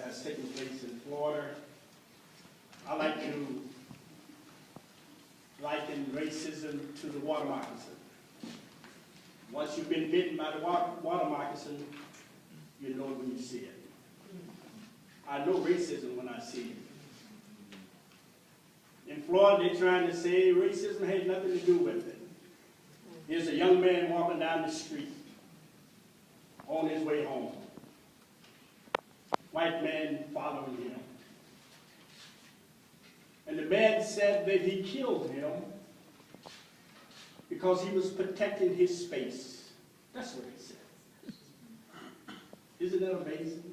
has taken place in Florida. I like to liken racism to the water moccasin. Once you've been bitten by the water moccasin, you know it when you see it. I know racism when I see it. In Florida, they're trying to say racism had nothing to do with it. Here's a young man walking down the street on his way home. White man following him. And the man said that he killed him because he was protecting his space. That's what he said. Isn't that amazing?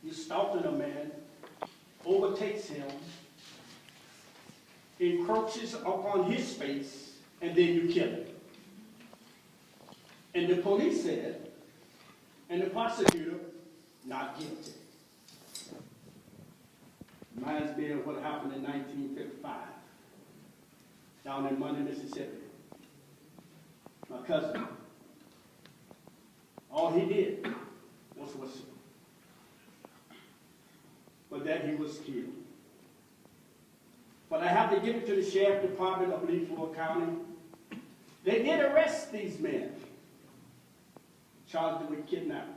You stalking a man, overtakes him, encroaches upon his space, and then you kill him. And the police said, and the prosecutor, not guilty. Reminds me of what happened in 1955 down in Monday, Mississippi. My cousin, all he did was whistle. But then he was killed. But I have to give it to the Sheriff Department of Leaford County. They did arrest these men, charged them with kidnapping.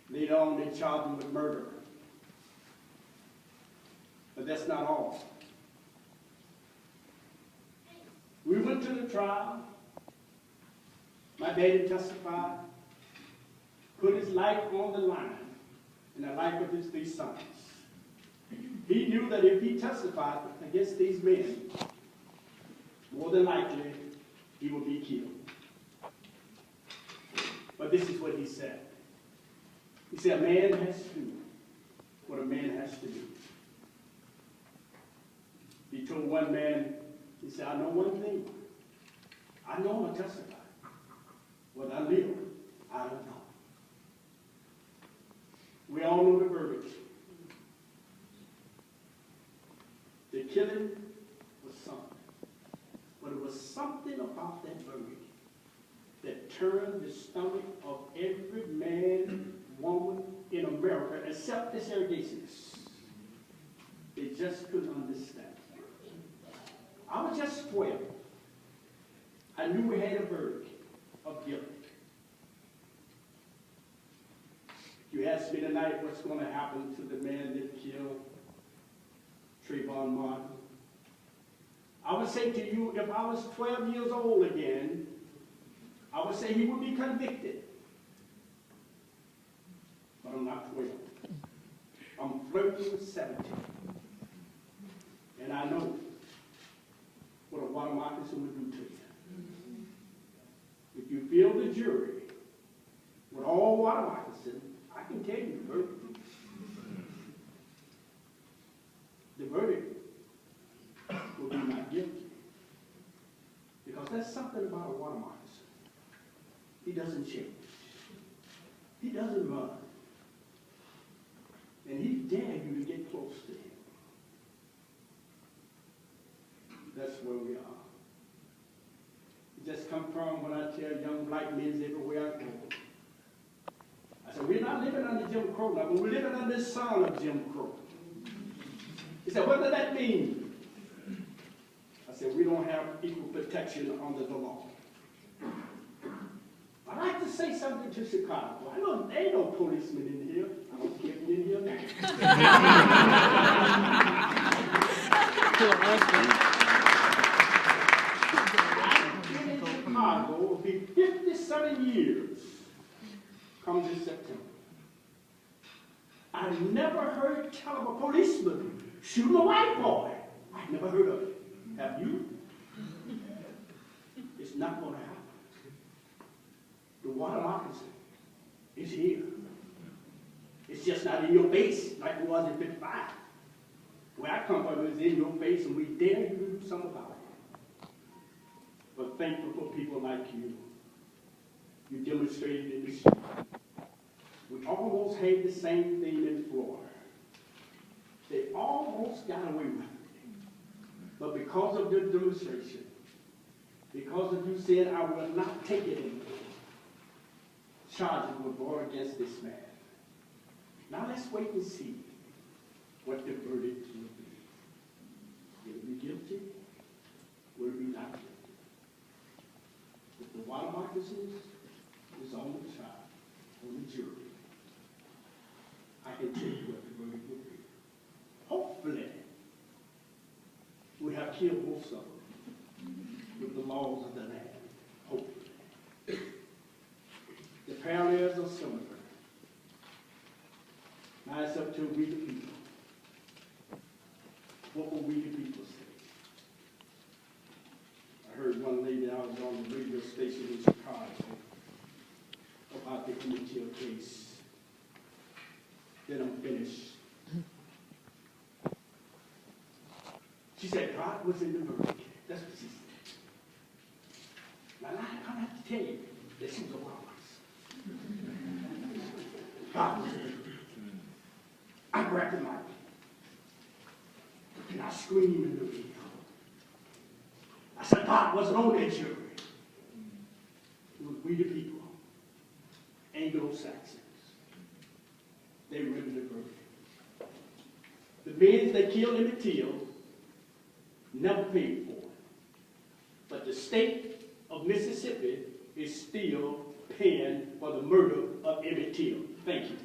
Later on, they charged them with murder. But that's not all. We went to the trial. My daddy testified, put his life on the line and the life of his 3 sons. He knew that if he testified against these men, more than likely, he would be killed. But this is what he said. He said, a man has to do what a man has to do. He told one man, he said, I know one thing. I know I'm going to testify. Whether I live, I don't know. We all know the verdict. The killing was something. But it was something about that verdict that turned the stomach of every man, woman in America, except the segregationists. They just couldn't understand. I was just 12. I knew we had a verdict of guilt. You asked me tonight what's going to happen to the man that killed Trayvon Martin. I would say to you, if I was 12 years old again, I would say he would be convicted. But I'm not 12. I'm flirting with 17. And I know what a water moccasin would do to you. If you feel the jury with all water moccasins, I can tell you the verdict. The verdict will be not guilty. Because there's something about a water moccasin. He doesn't change. He doesn't run. And he dare you to get close to him. That's where we are. It just come from when I tell young black men everywhere I go. I said, we're not living under Jim Crow now, but we're living under the son of Jim Crow. He said, what does that mean? I said, we don't have equal protection under the law. I'd like to say something to Chicago. I know there ain't no policemen in here. I don't care if you're in here now. Chicago will be 57 years come this September. I never heard tell of a policeman shooting a white boy. I never heard of it. Have you? It's not going to happen. The water moccasin is here. It's just not in your face like it was in 55. Where I come from, it's in your face and we dare you to do something about it. But thankful for people like you. You demonstrated in the street. We almost had the same thing in Florida. They almost got away with it. But because of the demonstration, because of you saying, I will not take it anymore, charges were brought against this man. Now let's let's wait and see what the verdict will be. Will it be guilty? Will it be not guilty? If the water moccasins is on the trial, on the jury, I can tell you what the verdict will be. Hopefully, we have killed most of them with the laws of the land. Hopefully. The parallels are similar. Now it's up to we the people. What will we the people say? I heard one lady, I was on the radio station in Chicago, about the Emmett Till case. Then I'm finished. She said, God was in the verdict. That's what she said. Now, I have to tell you that she was a wise. God was in the verdict. I grabbed the mic. And I screamed in the radio. I said, God wasn't on that jury. It was we the people. Anglo-Saxons. They rendered the verdict. The men that killed Emmett Till never paid for it. But the state of Mississippi is still paying for the murder of Emmett Till. Thank you.